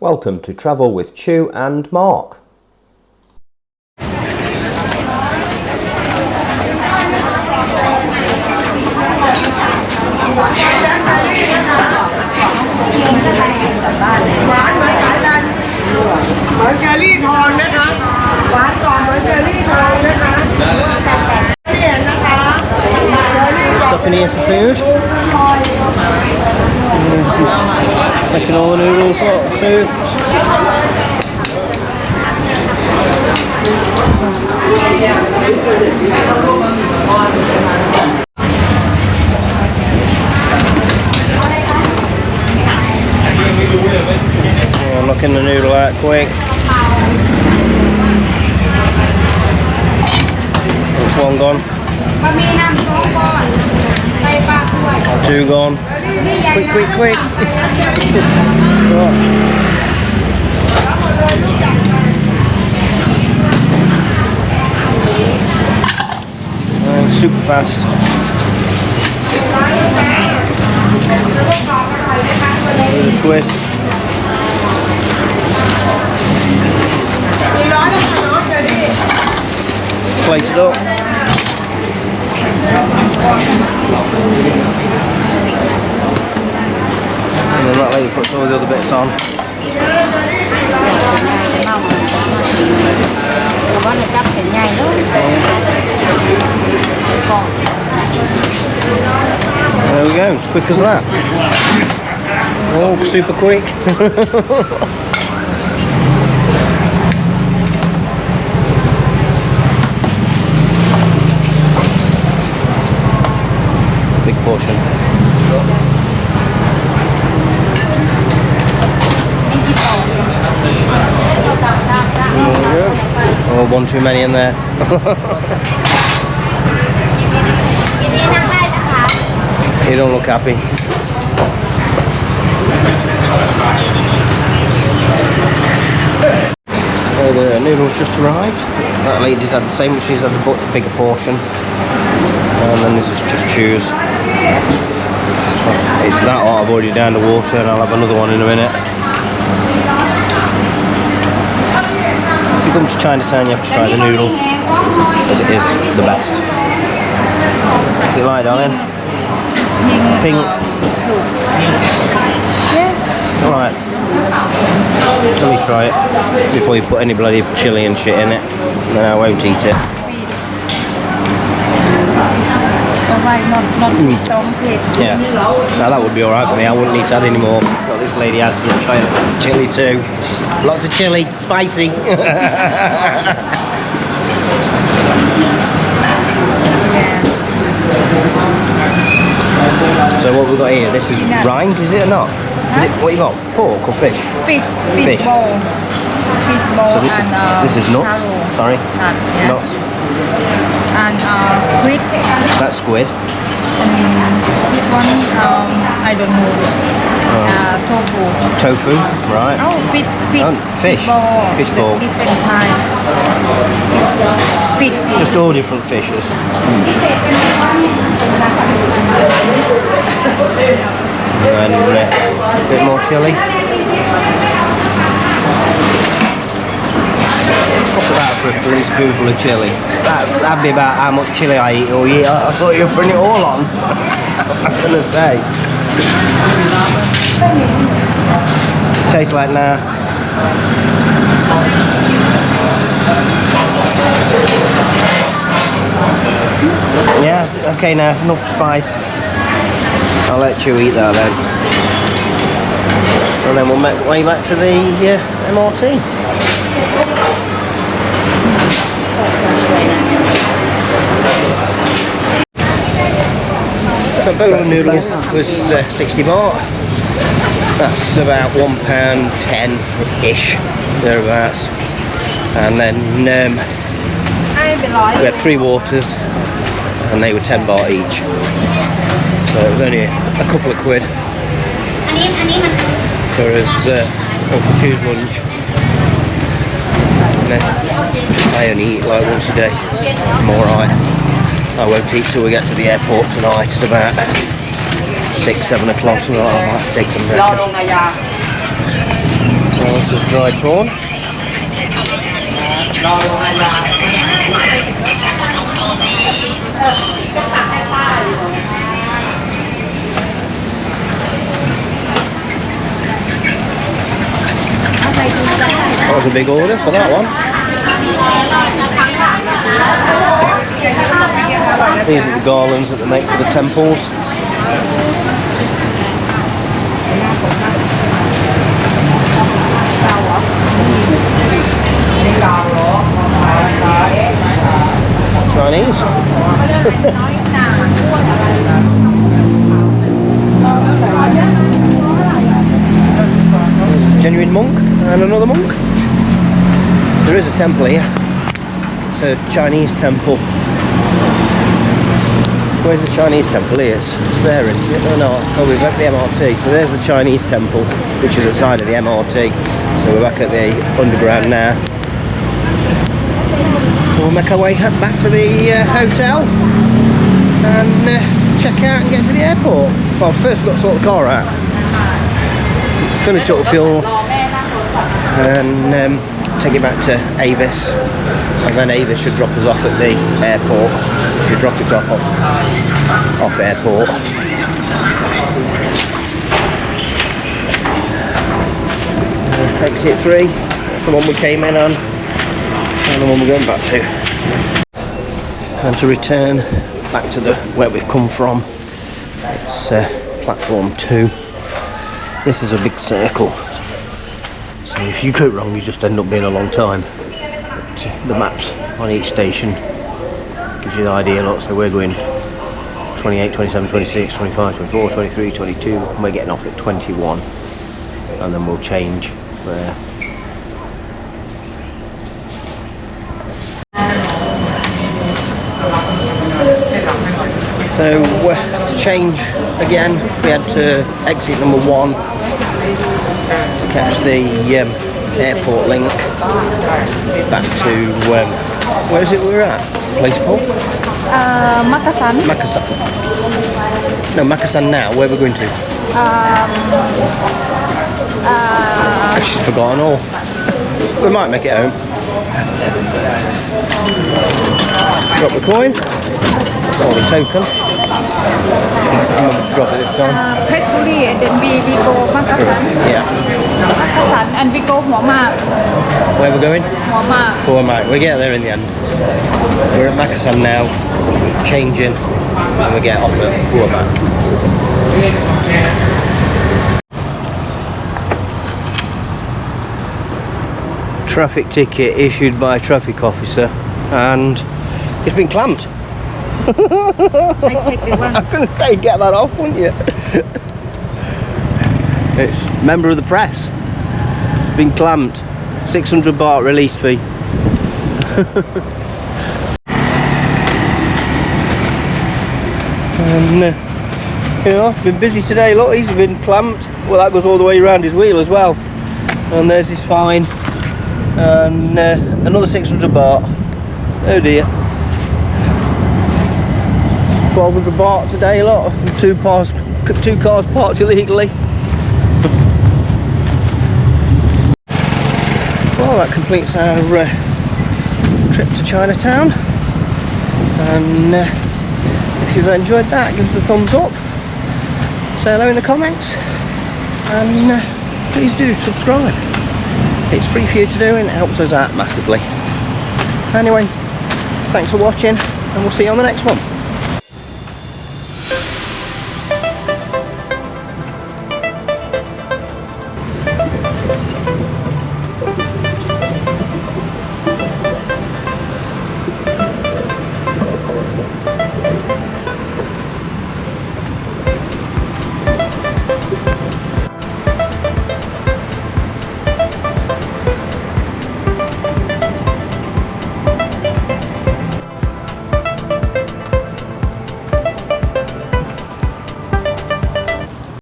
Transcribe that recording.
Welcome to Travel with Chu and Mark. Stopping here for food. Taking all the noodles, what food. I'm knocking the noodle out quick. There's one gone. Two gone. Quick, quick, quick. Super fast. With a twist. Plate it up. And then that lady puts all the other bits on. There we go, as quick as that. Oh, super quick. Big portion. Oh, one too many in there. You don't look happy. Oh, the noodles just arrived. That lady's had the same, but she's had the bigger portion. And then this is just Chu's. It's that hot, I've already downed the water, and I'll have another one in a minute. If you come to Chinatown, you have to try the noodle, as it is the best. What's it like, darling? Pink. Yeah. Alright. Let me try it before you put any bloody chilli and shit in it. Then I won't eat it. Yeah. Now that would be alright for me. I wouldn't need to add any more. But this lady adds chilli too. Lots of chilli. Spicy. So what we've got here, this is rind, is it or not? Is it, what you got? Pork or fish? Fish ball. Fish ball So this is nuts? taro. Sorry? Yeah. Nuts. And squid. That's squid. This one, I don't know. Tofu. Tofu, right. Oh, fish. Fish. Ball. Fish ball. Different kind. Fish. Just all different fishes. And a bit more chilli. What's that for a little spoonful of chilli? That'd be about how much chilli I eat all year. I thought you were putting it all on. I'm gonna say. Tastes like now. Yeah, okay now, enough spice. I'll let you eat that then. And then we'll make way back to the MRT. The bowl of noodle was 60 baht. That's about £1.10-ish, thereabouts. And then we had 3 waters, and they were 10 baht each. So it was only a couple of quid for us to choose lunch. And I only eat like once a day. I'm alright. I won't eat till we get to the airport tonight at about 6-7 o'clock, something like that. 6 I'm reckon. So This is dried prawn. That was a big order for that one. These are the garlands that they make for the temples. Chinese. Genuine monk and another monk. There is a temple here. It's a Chinese temple. Where's the Chinese temple? Here it's there, isn't it? No, oh, we're back at the MRT. So there's the Chinese temple, which is at the side of the MRT. So we're back at the underground now. We'll make our way back to the hotel and check out and get to the airport. Well, first we've got to sort the car out, finish up the fuel, and take it back to Avis, and then Avis should drop us off at the airport. Should drop it off airport. Exit 3, that's the one we came in on, and the one we're going back to. And to return back to where we've come from, it's platform 2. This is a big circle, so if you go wrong you just end up being a long time. But the maps on each station gives you the idea a lot. So we're going 28, 27, 26, 25, 24, 23, 22, and we're getting off at 21, and then we'll change there. So to change again, we had to exit number 1 to catch the airport link back to where is it we're at? Place called? Makasan. Makasan. No, Makasan now. Where we're going to? I've just forgotten all. We might make it home. Drop the coin. Or the token. How much to drop it this time? Petroli, and then we go Makasan. Yeah. Makasan, and we go Hua Ma. Where we're going? Hua Ma. Hua Ma. We'll get there in the end. We're at Makasan now, changing, and we get off at Hua Ma. Traffic ticket issued by a traffic officer, and it's been clamped. I take the one. I was going to say, get that off, wouldn't you? It's member of the press. It's been clamped. 600 baht release fee. And you know, it's been busy today. Look, he's been clamped. Well, that goes all the way around his wheel as well. And there's his fine. And another 600 baht. Oh dear. 1200 baht today, lot. Two cars parked illegally. Well, that completes our trip to Chinatown. And if you've enjoyed that, give us a thumbs up. Say hello in the comments. And please do subscribe. It's free for you to do and it helps us out massively. Anyway, thanks for watching, and we'll see you on the next one.